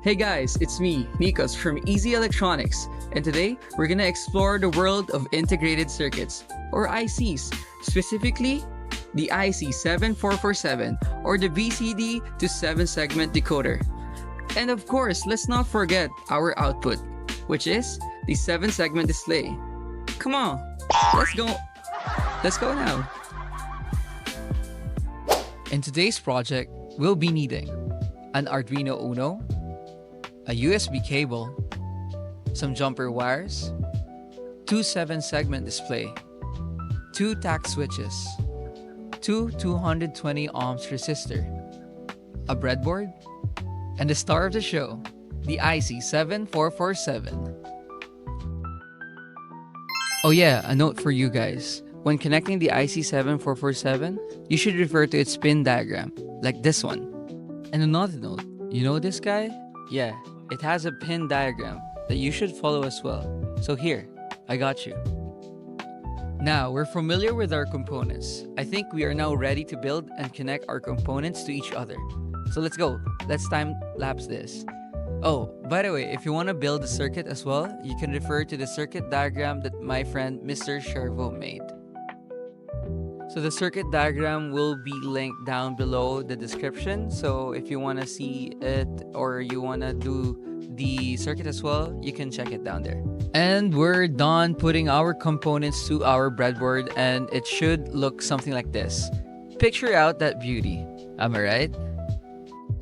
Hey guys, it's me, Nikos from Easy Electronics, and today we're gonna explore the world of integrated circuits, or ICs, specifically the IC7447 or the BCD to 7-segment decoder. And of course, let's not forget our output, which is the 7-segment display. Come on, let's go. Let's go now. In today's project, we'll be needing an Arduino Uno, a USB cable, some jumper wires, two 7-segment display, two tact switches, two 220 ohms resistor, a breadboard, and the star of the show, the IC7447. Oh yeah, a note for you guys. When connecting the IC7447, you should refer to its pin diagram, like this one. And another note, you know this guy? Yeah, it has a pin diagram that you should follow as well. So here, I got you. Now, we're familiar with our components. I think we are now ready to build and connect our components to each other. So let's go. Let's time-lapse this. Oh, by the way, if you want to build a circuit as well, you can refer to the circuit diagram that my friend Mr. Shervo made. So the circuit diagram will be linked down below the description. So if you want to see it or you want to do the circuit as well, you can check it down there. And we're done putting our components to our breadboard, and it should look something like this. Picture out that beauty. Am I right?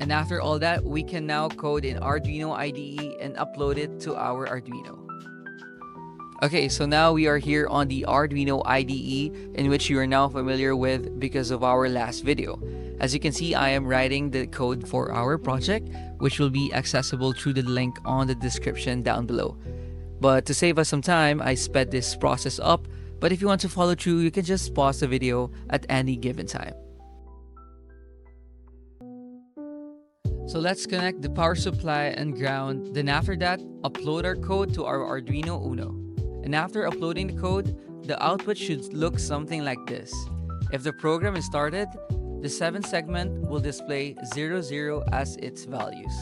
And after all that, we can now code in Arduino IDE and upload it to our Arduino. Okay, so now we are here on the Arduino IDE, in which you are now familiar with because of our last video. As you can see, I am writing the code for our project, which will be accessible through the link on the description down below. But to save us some time, I sped this process up, but if you want to follow through, you can just pause the video at any given time. So let's connect the power supply and ground, then after that, upload our code to our Arduino Uno. And after uploading the code, the output should look something like this. If the program is started, the 7-segment will display 00 as its values.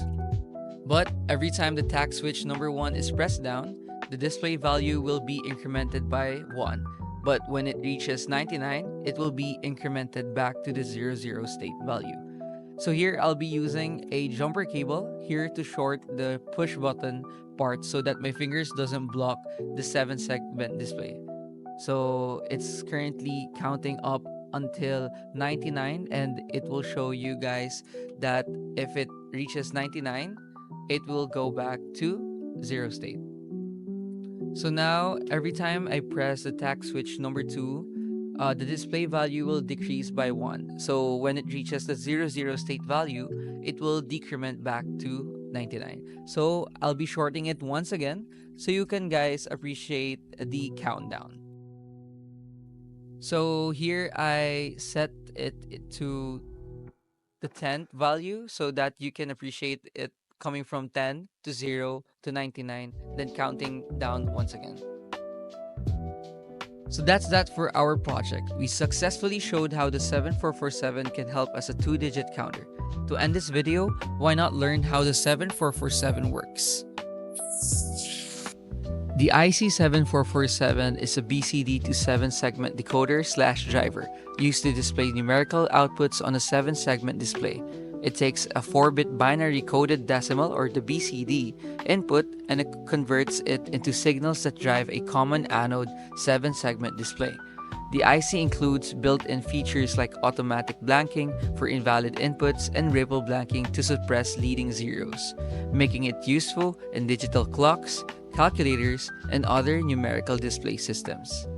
But every time the tact switch number 1 is pressed down, the display value will be incremented by 1. But when it reaches 99, it will be incremented back to the 00 state value. So here I'll be using a jumper cable here to short the push button part so that my fingers doesn't block the 7-segment display. So it's currently counting up until 99, and it will show you guys that if it reaches 99, it will go back to 0 state. So now every time I press the tact switch number 2, the display value will decrease by 1. So when it reaches the 00 state value, it will decrement back to 99. So I'll be shorting it once again so you can guys appreciate the countdown. So here I set it to the 10th value so that you can appreciate it coming from 10 to 0 to 99, then counting down once again. So that's that for our project. We successfully showed how the 7447 can help as a 2-digit counter. To end this video, why not learn how the 7447 works? The IC7447 is a BCD to 7-segment decoder/driver used to display numerical outputs on a 7-segment display. It takes a 4-bit binary coded decimal, or the BCD, input, and it converts it into signals that drive a common anode 7-segment display. The IC includes built-in features like automatic blanking for invalid inputs and ripple blanking to suppress leading zeros, making it useful in digital clocks, calculators, and other numerical display systems.